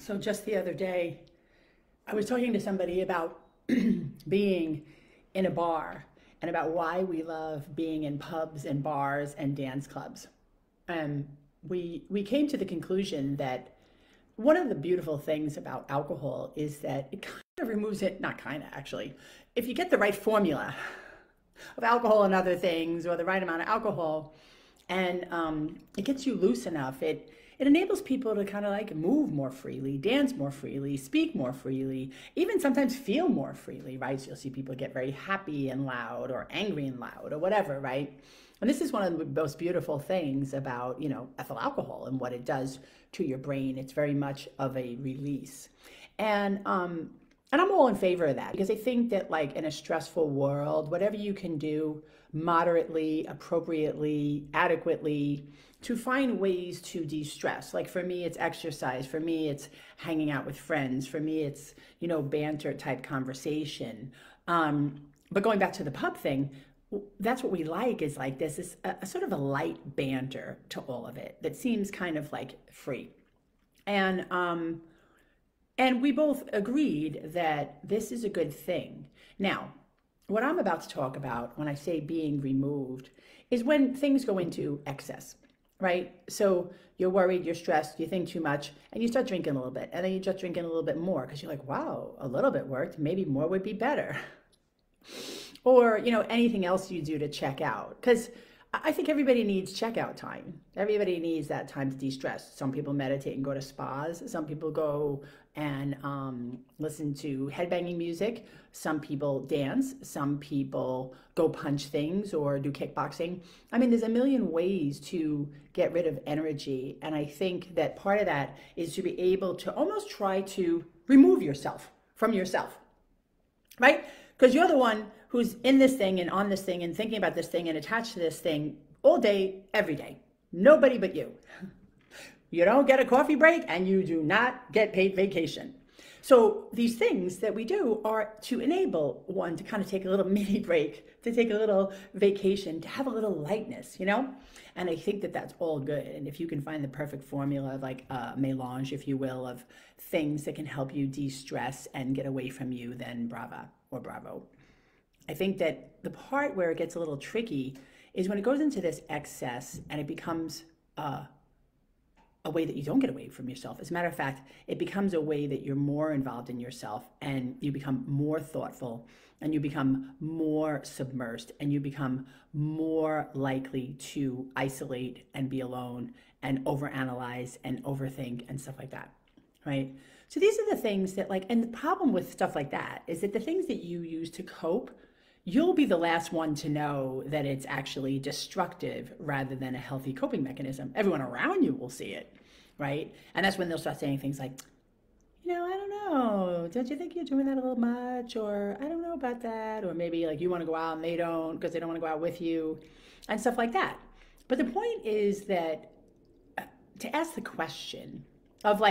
So just the other day, I was talking to somebody about being in a bar and about why we love being in pubs and bars and dance clubs. And we came to the conclusion that one of the beautiful things about alcohol is that it kind of removes it, not kind of actually, if you get the right formula of alcohol and other things or the right amount of alcohol, and it gets you loose enough. It enables people to kind of like move more freely, dance more freely, speak more freely, even sometimes feel more freely, right? So you'll see people get very happy and loud or angry and loud or whatever, right? And this is one of the most beautiful things about, ethyl alcohol and what it does to your brain. It's very much of a release. And I'm all in favor of that because I think that like in a stressful world, whatever you can do moderately, appropriately, adequately to find ways to de-stress. Like for me, it's exercise. For me, it's hanging out with friends. For me, it's, banter type conversation. But going back to the pub thing, that's what we like is like this is a sort of a light banter to all of it that seems kind of like free. And and we both agreed that this is a good thing. Now, what I'm about to talk about when I say being removed is when things go into excess, right? So you're worried, you're stressed, you think too much, and you start drinking a little bit, and then you start drinking a little bit more because you're like, wow, a little bit worked, maybe more would be better. Or, anything else you do to check out. Because I think everybody needs checkout time. Everybody needs that time to de-stress. Some people meditate and go to spas. Some people go and listen to headbanging music. Some people dance. Some people go punch things or do kickboxing. I mean, there's a million ways to get rid of energy. And I think that part of that is to be able to almost try to remove yourself from yourself, right? Because you're the one who's in this thing and on this thing and thinking about this thing and attached to this thing all day, every day. Nobody but you. You don't get a coffee break and you do not get paid vacation. So these things that we do are to enable one to kind of take a little mini break, to take a little vacation, to have a little lightness, And I think that that's all good. And if you can find the perfect formula, like a melange, if you will, of things that can help you de-stress and get away from you, then brava or bravo. I think that the part where it gets a little tricky is when it goes into this excess and it becomes a way that you don't get away from yourself. As a matter of fact, it becomes a way that you're more involved in yourself and you become more thoughtful and you become more submersed and you become more likely to isolate and be alone and overanalyze and overthink and stuff like that, right? So these are the things that and the problem with stuff like that is that the things that you use to cope, you'll be the last one to know that it's actually destructive rather than a healthy coping mechanism. Everyone around you will see it, right? And that's when they'll start saying things like, I don't know, don't you think you're doing that a little much? Or I don't know about that. Or maybe like you want to go out and they don't because they don't want to go out with you and stuff like that. But the point is that to ask the question of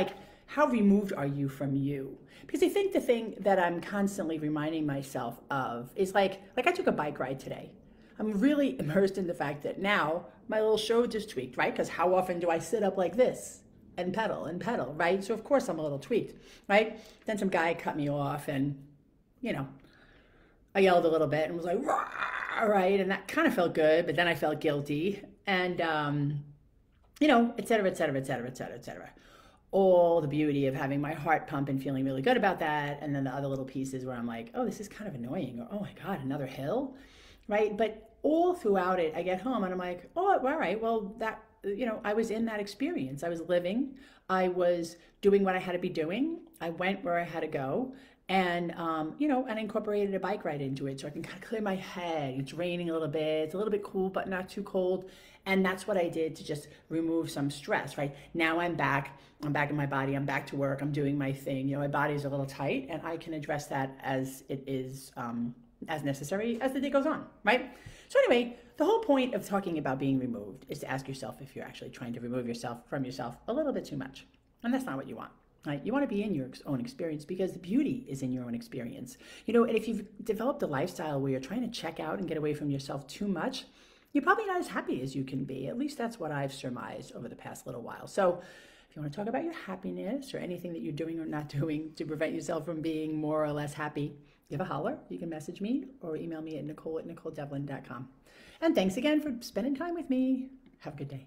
how removed are you from you? Because I think the thing that I'm constantly reminding myself of is like I took a bike ride today. I'm really immersed in the fact that now my little shoulder is tweaked, right? Because how often do I sit up like this and pedal, right? So of course I'm a little tweaked, right? Then some guy cut me off and, I yelled a little bit and was like, rah, right? And that kind of felt good, but then I felt guilty and, et cetera, et cetera, et cetera, et cetera, et cetera. All the beauty of having my heart pump and feeling really good about that. And then the other little pieces where I'm like, oh, this is kind of annoying. Or, oh my God, another hill, right? But all throughout it, I get home and I'm like, oh, all right, well, that, I was in that experience. I was living. I was doing what I had to be doing. I went where I had to go. And, and incorporated a bike ride into it so I can kind of clear my head. It's raining a little bit. It's a little bit cool, but not too cold. And that's what I did to just remove some stress, right? Now I'm back. I'm back in my body. I'm back to work. I'm doing my thing. My body's a little tight and I can address that as it is, as necessary as the day goes on, right? So anyway, the whole point of talking about being removed is to ask yourself if you're actually trying to remove yourself from yourself a little bit too much. And that's not what you want. Right? You want to be in your own experience because the beauty is in your own experience. And if you've developed a lifestyle where you're trying to check out and get away from yourself too much, you're probably not as happy as you can be. At least that's what I've surmised over the past little while. So If you want to talk about your happiness or anything that you're doing or not doing to prevent yourself from being more or less happy, give a holler. You can message me or email me at nicole@nicoledevlin.com. And thanks again for spending time with me. Have a good day.